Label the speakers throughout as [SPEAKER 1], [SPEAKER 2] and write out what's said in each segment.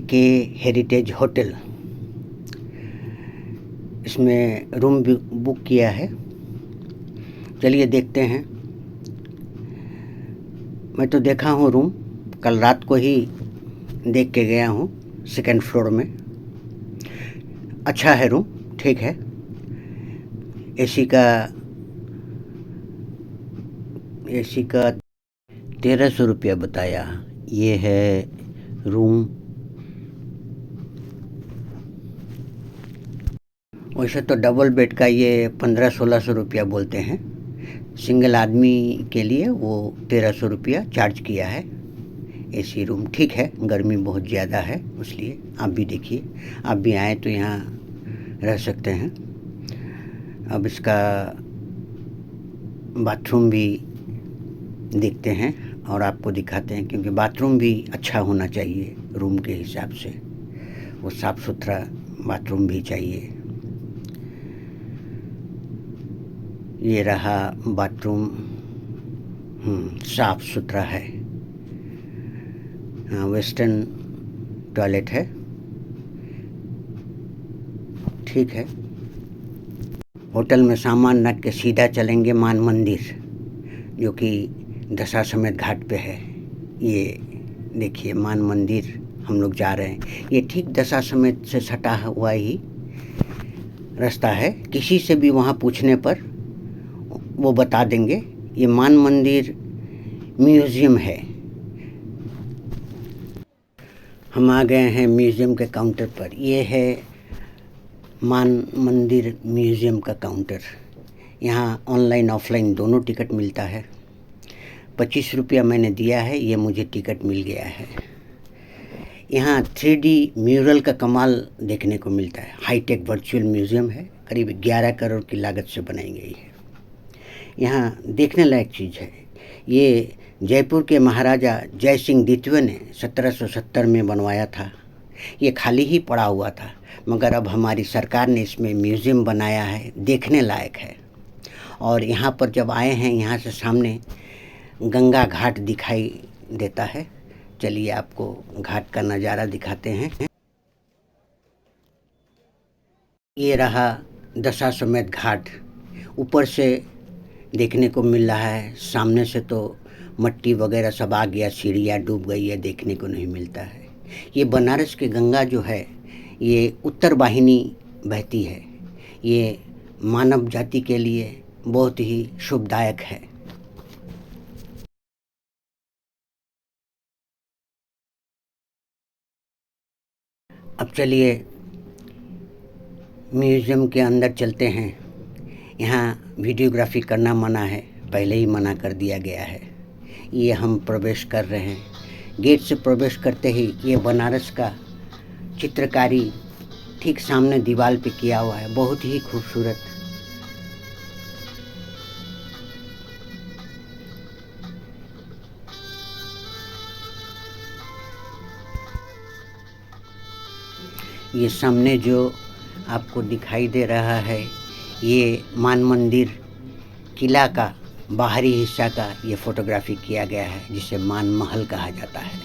[SPEAKER 1] के heritage hotel, इसमें room भी बुक किया है। चलिए देखते हैं। मैं तो देखा हूँ रूम, कल रात को ही देख के गया हूँ। सेकंड फ्लोर में अच्छा है रूम, ठीक है। एसी का 1300 रुपया बताया। ये है रूम। वैसे तो डबल बेड का ये 1500-1600 रुपया बोलते हैं। सिंगल आदमी के लिए वो 1300 रुपया चार्ज किया है। एसी रूम ठीक है, गर्मी बहुत ज़्यादा है इसलिए आप भी देखिए, आप भी आए तो यहाँ रह सकते हैं। अब इसका बाथरूम भी देखते हैं और आपको दिखाते हैं, क्योंकि बाथरूम भी अच्छा होना चाहिए रूम के हिसाब से। वो साफ़ सुथरा बाथरूम भी चाहिए। ये रहा बाथरूम, साफ़ सुथरा है। वेस्टर्न टॉयलेट है, ठीक है। होटल में सामान रख के सीधा चलेंगे मान मंदिर, जो कि दशाश्वमेध घाट पे है। ये देखिए मान मंदिर हम लोग जा रहे हैं। ये ठीक दशाश्वमेध से सटा हुआ ही रास्ता है। किसी से भी वहाँ पूछने पर वो बता देंगे। ये मान मंदिर म्यूज़ियम है। हम आ गए हैं म्यूज़ियम के काउंटर पर। ये है मान मंदिर म्यूज़ियम का काउंटर। यहाँ ऑनलाइन ऑफलाइन दोनों टिकट मिलता है। 25 रुपया मैंने दिया है, ये मुझे टिकट मिल गया है। यहाँ 3D म्यूरल का कमाल देखने को मिलता है। हाईटेक वर्चुअल म्यूज़ियम है, करीब 11 करोड़ की लागत से बनाई गई है। यहाँ देखने लायक चीज़ है। ये जयपुर के महाराजा जय सिंह द्वितीय ने 1770 में बनवाया था। ये खाली ही पड़ा हुआ था, मगर अब हमारी सरकार ने इसमें म्यूज़ियम बनाया है, देखने लायक है। और यहाँ पर जब आए हैं, यहाँ से सामने गंगा घाट दिखाई देता है। चलिए आपको घाट का नज़ारा दिखाते हैं। ये रहा दशाश्वमेध घाट, ऊपर से देखने को मिल रहा है। सामने से तो मट्टी वगैरह सब आ गया, सीढ़ियाँ डूब गई है, देखने को नहीं मिलता है। ये बनारस की गंगा जो है, ये उत्तर वाहिनी बहती है। ये मानव जाति के लिए बहुत ही शुभदायक है। अब चलिए म्यूज़ियम के अंदर चलते हैं। यहाँ वीडियोग्राफी करना मना है, पहले ही मना कर दिया गया है। ये हम प्रवेश कर रहे हैं। गेट से प्रवेश करते ही ये बनारस का चित्रकारी ठीक सामने दीवार पे किया हुआ है, बहुत ही खूबसूरत। ये सामने जो आपको दिखाई दे रहा है, ये मान मंदिर किला का बाहरी हिस्सा का ये फोटोग्राफी किया गया है, जिसे मान महल कहा जाता है।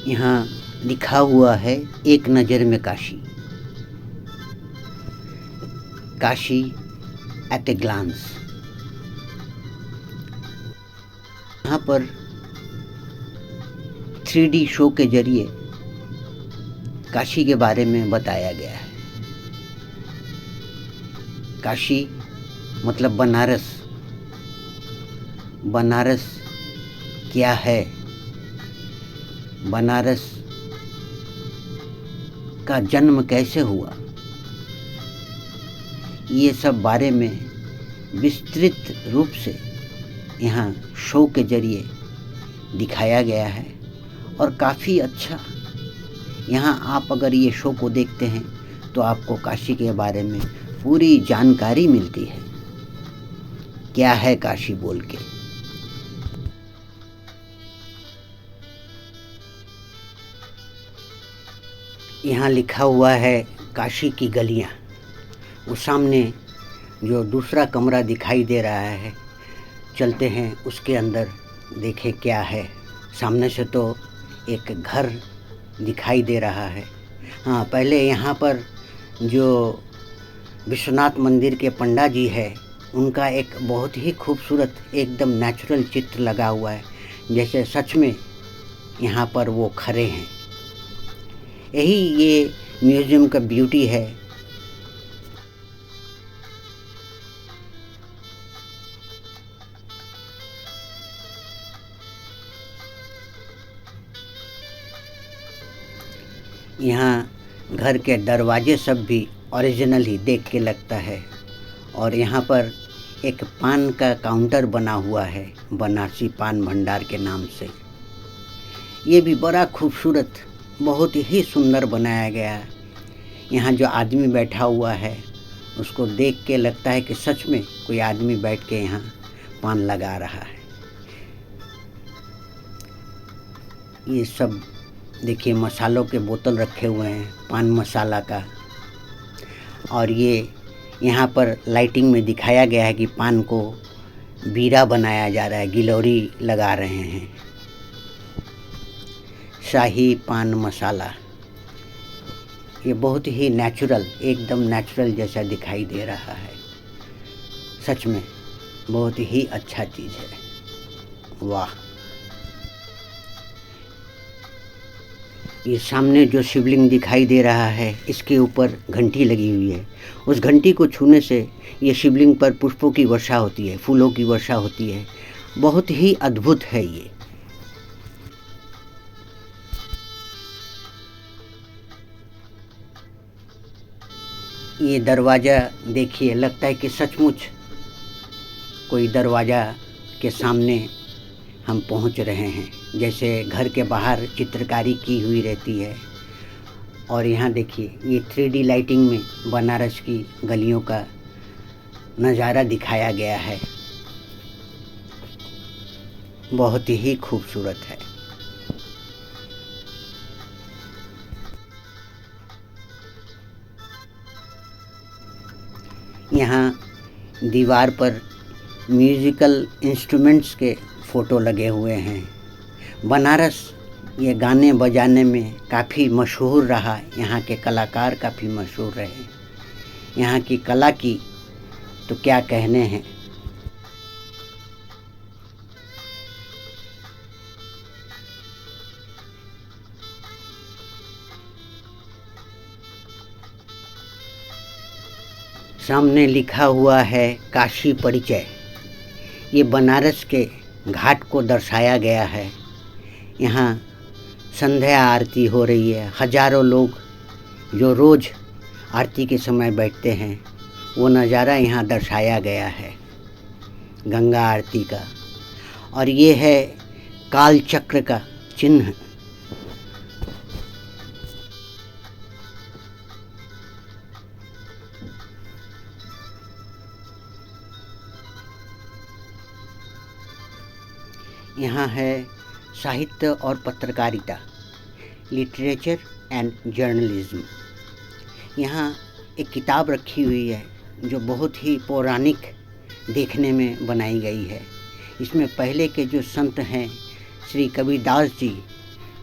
[SPEAKER 1] यहाँ लिखा हुआ है एक नज़र में Kashi, Kashi at a glance. यहाँ पर 3D शो के जरिए काशी के बारे में बताया गया है। काशी मतलब बनारस। बनारस क्या है, बनारस का जन्म कैसे हुआ, ये सब बारे में विस्तृत रूप से यहाँ शो के जरिए दिखाया गया है। और काफ़ी अच्छा, यहाँ आप अगर ये शो को देखते हैं तो आपको काशी के बारे में पूरी जानकारी मिलती है। क्या है काशी बोल के। यहाँ लिखा हुआ है काशी की गलियाँ। वो सामने जो दूसरा कमरा दिखाई दे रहा है, चलते हैं उसके अंदर, देखें क्या है। सामने से तो एक घर दिखाई दे रहा है। हाँ, पहले यहाँ पर जो विश्वनाथ मंदिर के पंडा जी है, उनका एक बहुत ही खूबसूरत एकदम नेचुरल चित्र लगा हुआ है, जैसे सच में यहाँ पर वो खड़े हैं। यही ये म्यूज़ियम का ब्यूटी है। यहाँ घर के दरवाजे सब भी ओरिजिनल ही देख के लगता है। और यहाँ पर एक पान का काउंटर बना हुआ है, बनारसी पान भंडार के नाम से। ये भी बड़ा खूबसूरत, बहुत ही सुंदर बनाया गया है। यहाँ जो आदमी बैठा हुआ है, उसको देख के लगता है कि सच में कोई आदमी बैठ के यहाँ पान लगा रहा है। ये सब देखिए मसालों के बोतल रखे हुए हैं, पान मसाला का। और ये यहाँ पर लाइटिंग में दिखाया गया है कि पान को बीरा बनाया जा रहा है, गिलौरी लगा रहे हैं। शाही पान मसाला, ये बहुत ही नेचुरल, एकदम नेचुरल जैसा दिखाई दे रहा है। सच में बहुत ही अच्छा चीज़ है। वाह! ये सामने जो शिवलिंग दिखाई दे रहा है, इसके ऊपर घंटी लगी हुई है। उस घंटी को छूने से ये शिवलिंग पर पुष्पों की वर्षा होती है, फूलों की वर्षा होती है। बहुत ही अद्भुत है ये। ये दरवाज़ा देखिए, लगता है कि सचमुच कोई दरवाज़ा के सामने हम पहुंच रहे हैं, जैसे घर के बाहर चित्रकारी की हुई रहती है। और यहाँ देखिए, ये 3D लाइटिंग में बनारस की गलियों का नज़ारा दिखाया गया है। बहुत ही खूबसूरत है। यहाँ दीवार पर म्यूज़िकल इंस्ट्रूमेंट्स के फ़ोटो लगे हुए हैं। बनारस ये गाने बजाने में काफ़ी मशहूर रहा, यहाँ के कलाकार काफ़ी मशहूर रहे। यहाँ की कला की तो क्या कहने हैं। सामने लिखा हुआ है काशी परिचय। ये बनारस के घाट को दर्शाया गया है। यहाँ संध्या आरती हो रही है। हजारों लोग जो रोज़ आरती के समय बैठते हैं, वो नज़ारा यहाँ दर्शाया गया है गंगा आरती का। और ये है काल चक्र का चिन्ह। यहाँ है साहित्य और पत्रकारिता, लिटरेचर एंड जर्नलिज्म। यहाँ एक किताब रखी हुई है जो बहुत ही पौराणिक देखने में बनाई गई है। इसमें पहले के जो संत हैं, श्री कबीरदास जी,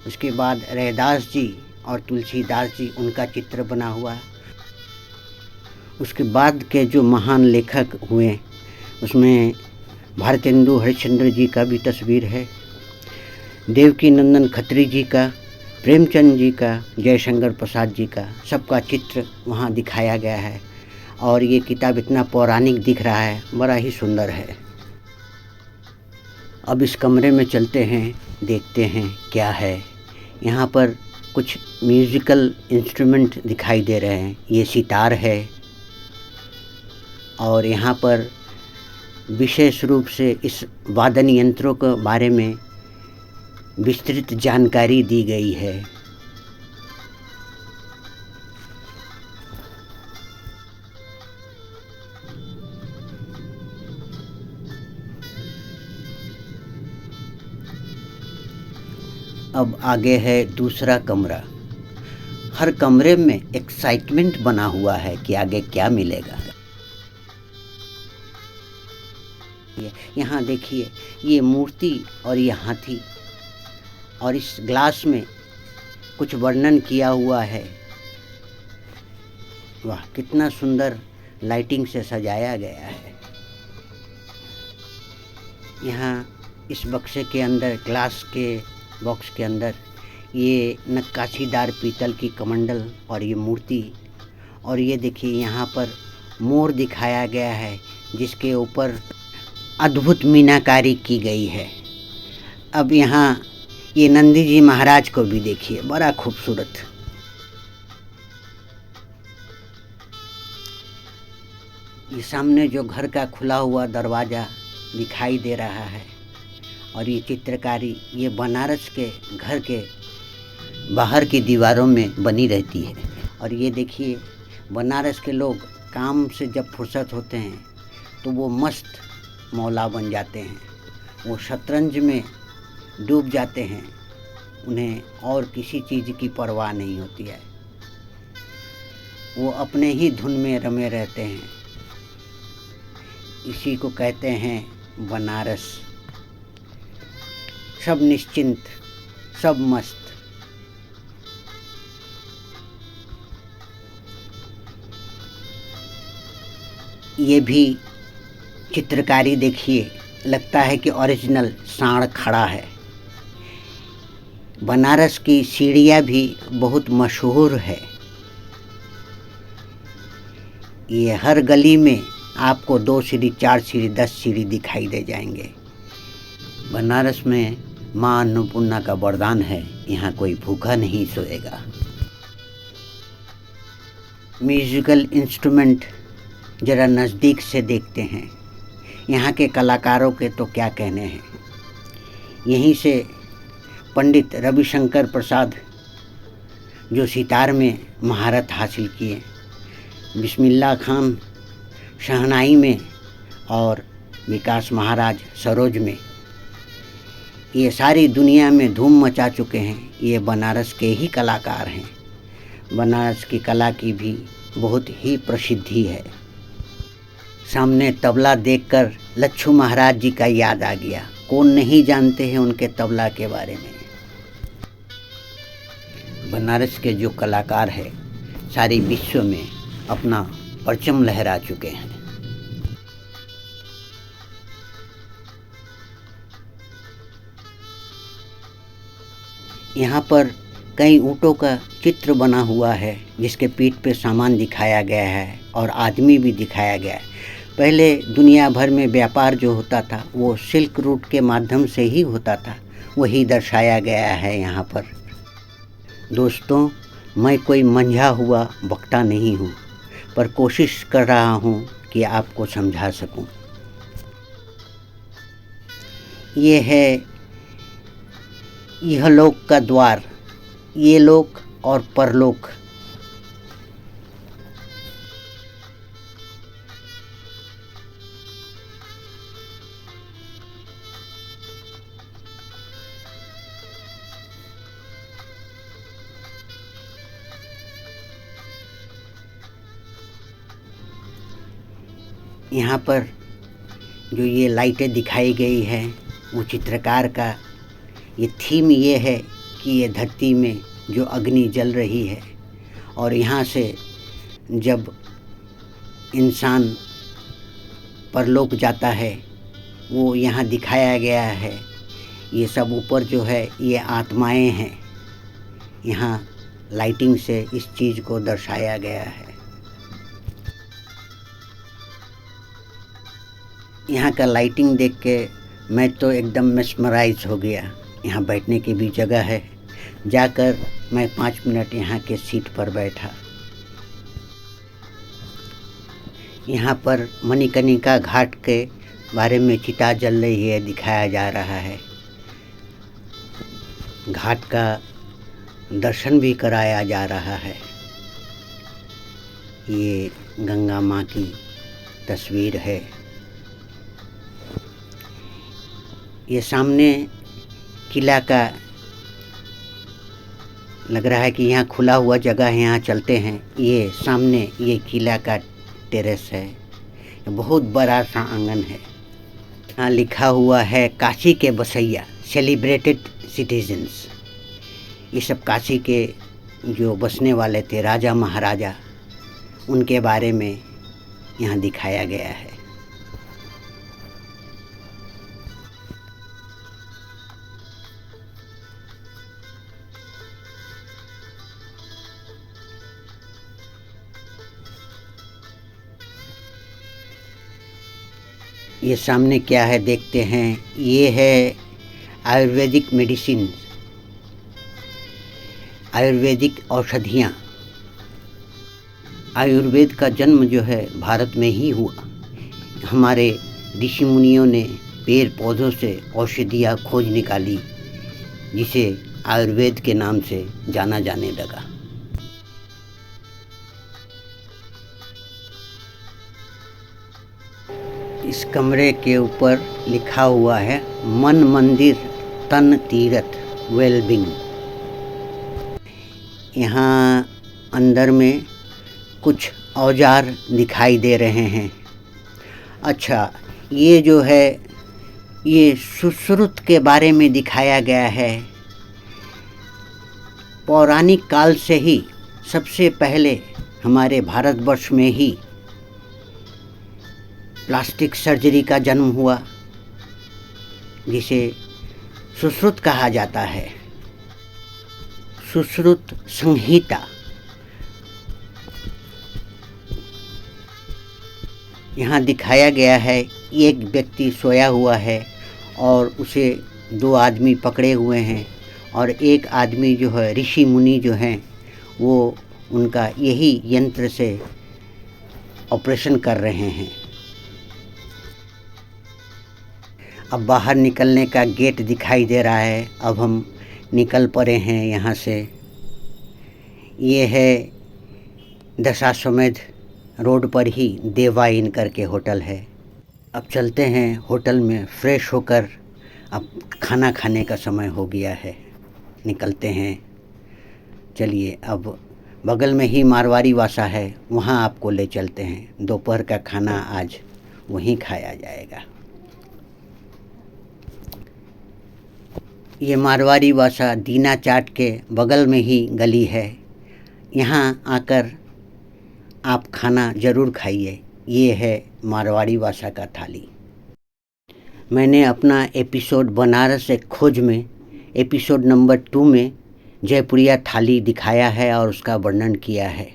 [SPEAKER 1] उसके बाद रैदास जी और तुलसीदास जी, उनका चित्र बना हुआ है। उसके बाद के जो महान लेखक हुए, उसमें भारतेंदु हरिश्चंद्र जी का भी तस्वीर है, देवकी नंदन खत्री जी का, प्रेमचंद जी का, जयशंकर प्रसाद जी का, सबका चित्र वहाँ दिखाया गया है। और ये किताब इतना पौराणिक दिख रहा है, बड़ा ही सुंदर है। अब इस कमरे में चलते हैं, देखते हैं क्या है। यहाँ पर कुछ म्यूज़िकल इंस्ट्रूमेंट दिखाई दे रहे हैं। ये सितार है। और यहाँ पर विशेष रूप से इस वादन यंत्रों के बारे में विस्तृत जानकारी दी गई है। अब आगे है दूसरा कमरा। हर कमरे में एक्साइटमेंट बना हुआ है कि आगे क्या मिलेगा। यहाँ देखिए, ये मूर्ति और ये हाथी, और इस ग्लास में कुछ वर्णन किया हुआ है। वाह, कितना सुंदर लाइटिंग से सजाया गया है। यहाँ इस बक्से के अंदर, ग्लास के बॉक्स के अंदर, ये नक्काशीदार पीतल की कमंडल और ये मूर्ति, और ये देखिए यहाँ पर मोर दिखाया गया है जिसके ऊपर अद्भुत मीनाकारी की गई है। अब यहाँ ये नंदी जी महाराज को भी देखिए, बड़ा खूबसूरत। ये सामने जो घर का खुला हुआ दरवाज़ा दिखाई दे रहा है, और ये चित्रकारी ये बनारस के घर के बाहर की दीवारों में बनी रहती है। और ये देखिए, बनारस के लोग काम से जब फुर्सत होते हैं तो वो मस्त मौला बन जाते हैं, वो शतरंज में डूब जाते हैं, उन्हें और किसी चीज़ की परवाह नहीं होती है, वो अपने ही धुन में रमे रहते हैं। इसी को कहते हैं बनारस, सब निश्चिंत, सब मस्त। ये भी चित्रकारी देखिए, लगता है कि ओरिजिनल सांड खड़ा है। बनारस की सीढ़ियाँ भी बहुत मशहूर है। ये हर गली में आपको 2 सीढ़ी, 4 सीढ़ी, 10 सीढ़ी दिखाई दे जाएंगे। बनारस में माँ अन्नपूर्णा का वरदान है, यहाँ कोई भूखा नहीं सोएगा। म्यूजिकल इंस्ट्रूमेंट ज़रा नज़दीक से देखते हैं। यहाँ के कलाकारों के तो क्या कहने हैं। यहीं से पंडित रविशंकर प्रसाद, जो सितार में महारत हासिल किए, बिस्मिल्लाह खान शहनाई में, और विकास महाराज सरोज में, ये सारी दुनिया में धूम मचा चुके हैं। ये बनारस के ही कलाकार हैं। बनारस की कला की भी बहुत ही प्रसिद्धि है। सामने तबला देखकर लच्छू महाराज जी का याद आ गया। कौन नहीं जानते हैं उनके तबला के बारे में। बनारस के जो कलाकार हैं, सारे विश्व में अपना परचम लहरा चुके हैं। यहाँ पर कई ऊँटों का चित्र बना हुआ है, जिसके पीठ पे सामान दिखाया गया है और आदमी भी दिखाया गया है। पहले दुनिया भर में व्यापार जो होता था वो सिल्क रूट के माध्यम से ही होता था, वही दर्शाया गया है यहाँ पर। दोस्तों, मैं कोई मंझा हुआ वक्ता नहीं हूँ, पर कोशिश कर रहा हूँ कि आपको समझा सकूँ। ये है इहलोक का द्वार, ये लोक और परलोक। यहाँ पर जो ये लाइटें दिखाई गई हैं, वो चित्रकार का ये थीम ये है कि ये धरती में जो अग्नि जल रही है, और यहाँ से जब इंसान परलोक जाता है, वो यहाँ दिखाया गया है। ये सब ऊपर जो है ये आत्माएं हैं। यहाँ लाइटिंग से इस चीज़ को दर्शाया गया है। यहाँ का लाइटिंग देख के मैं तो एकदम मेस्मराइज हो गया। यहाँ बैठने की भी जगह है। जाकर मैं 5 मिनट यहाँ के सीट पर बैठा। यहाँ पर मणिकर्णिका घाट के बारे में चिता जल रही है, दिखाया जा रहा है। घाट का दर्शन भी कराया जा रहा है। ये गंगा माँ की तस्वीर है। ये सामने किला का लग रहा है कि यहाँ खुला हुआ जगह है, यहाँ चलते हैं। ये सामने ये किला का टेरेस है, बहुत बड़ा सा आंगन है। यहाँ लिखा हुआ है काशी के बसैया, सेलिब्रेटेड सिटीजन्स। ये सब काशी के जो बसने वाले थे, राजा महाराजा, उनके बारे में यहाँ दिखाया गया है। ये सामने क्या है देखते हैं। ये है आयुर्वेदिक मेडिसिन, आयुर्वेदिक औषधियाँ। आयुर्वेद का जन्म जो है भारत में ही हुआ। हमारे ऋषि मुनियों ने पेड़ पौधों से औषधियाँ खोज निकाली, जिसे आयुर्वेद के नाम से जाना जाने लगा। इस कमरे के ऊपर लिखा हुआ है मन मंदिर तन तीरथ वेलबिंग। यहाँ अंदर में कुछ औजार दिखाई दे रहे हैं। अच्छा, ये जो है ये सुश्रुत के बारे में दिखाया गया है। पौराणिक काल से ही सबसे पहले हमारे भारतवर्ष में ही प्लास्टिक सर्जरी का जन्म हुआ, जिसे सुश्रुत कहा जाता है। सुश्रुत संहिता। यहाँ दिखाया गया है एक व्यक्ति सोया हुआ है और उसे दो आदमी पकड़े हुए हैं, और एक आदमी जो है ऋषि मुनि जो हैं वो उनका यही यंत्र से ऑपरेशन कर रहे हैं। अब बाहर निकलने का गेट दिखाई दे रहा है। अब हम निकल पड़े हैं यहाँ से। ये है दशाश्वमेध रोड पर ही देवा इन करके होटल है। अब चलते हैं होटल में फ्रेश होकर। अब खाना खाने का समय हो गया है, निकलते हैं। चलिए, अब बगल में ही मारवाड़ी वासा है, वहाँ आपको ले चलते हैं। दोपहर का खाना आज वहीं खाया जाएगा। ये मारवाड़ी वासा दीना चाट के बगल में ही गली है। यहाँ आकर आप खाना ज़रूर खाइए। ये है मारवाड़ी वासा का थाली। मैंने अपना एपिसोड बनारस एक खोज में एपिसोड नंबर 2 में जयपुरिया थाली दिखाया है और उसका वर्णन किया है।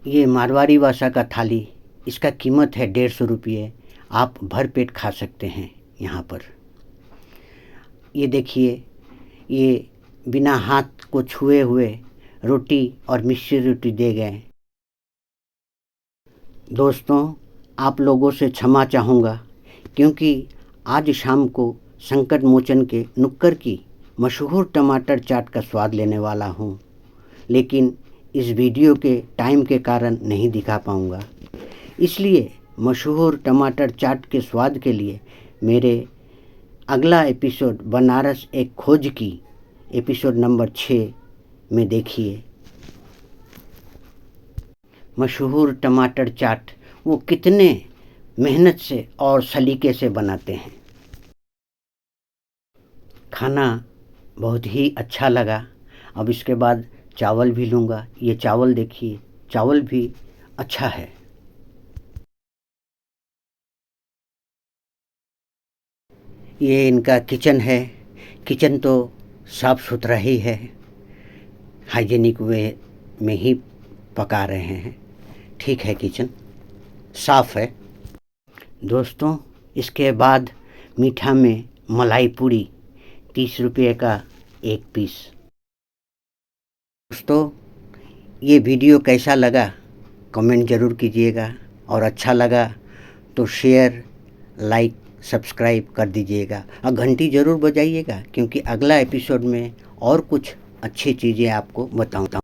[SPEAKER 1] ये मारवाड़ी वासा का थाली, इसका कीमत है 150 रुपये। आप भरपेट खा सकते हैं यहाँ पर। ये देखिए, ये बिना हाथ को छुए हुए रोटी और मिस्सी रोटी दे गए। दोस्तों, आप लोगों से क्षमा चाहूँगा, क्योंकि आज शाम को संकट मोचन के नुक्कड़ की मशहूर टमाटर चाट का स्वाद लेने वाला हूँ, लेकिन इस वीडियो के टाइम के कारण नहीं दिखा पाऊँगा। इसलिए मशहूर टमाटर चाट के स्वाद के लिए मेरे अगला एपिसोड बनारस एक खोज की एपिसोड नंबर 6 में देखिए। मशहूर टमाटर चाट वो कितने मेहनत से और सलीके से बनाते हैं। खाना बहुत ही अच्छा लगा। अब इसके बाद चावल भी लूँगा। ये चावल देखिए, चावल भी अच्छा है। ये इनका किचन है। किचन तो साफ़ सुथरा ही है, हाइजीनिक वे में ही पका रहे हैं। ठीक है, किचन साफ़ है। दोस्तों, इसके बाद मीठा में मलाई पूरी 30 रुपये का एक पीस। दोस्तों, ये वीडियो कैसा लगा कमेंट ज़रूर कीजिएगा, और अच्छा लगा तो शेयर, लाइक, सब्सक्राइब कर दीजिएगा और घंटी ज़रूर बजाइएगा, क्योंकि अगला एपिसोड में और कुछ अच्छी चीज़ें आपको बताऊँगा।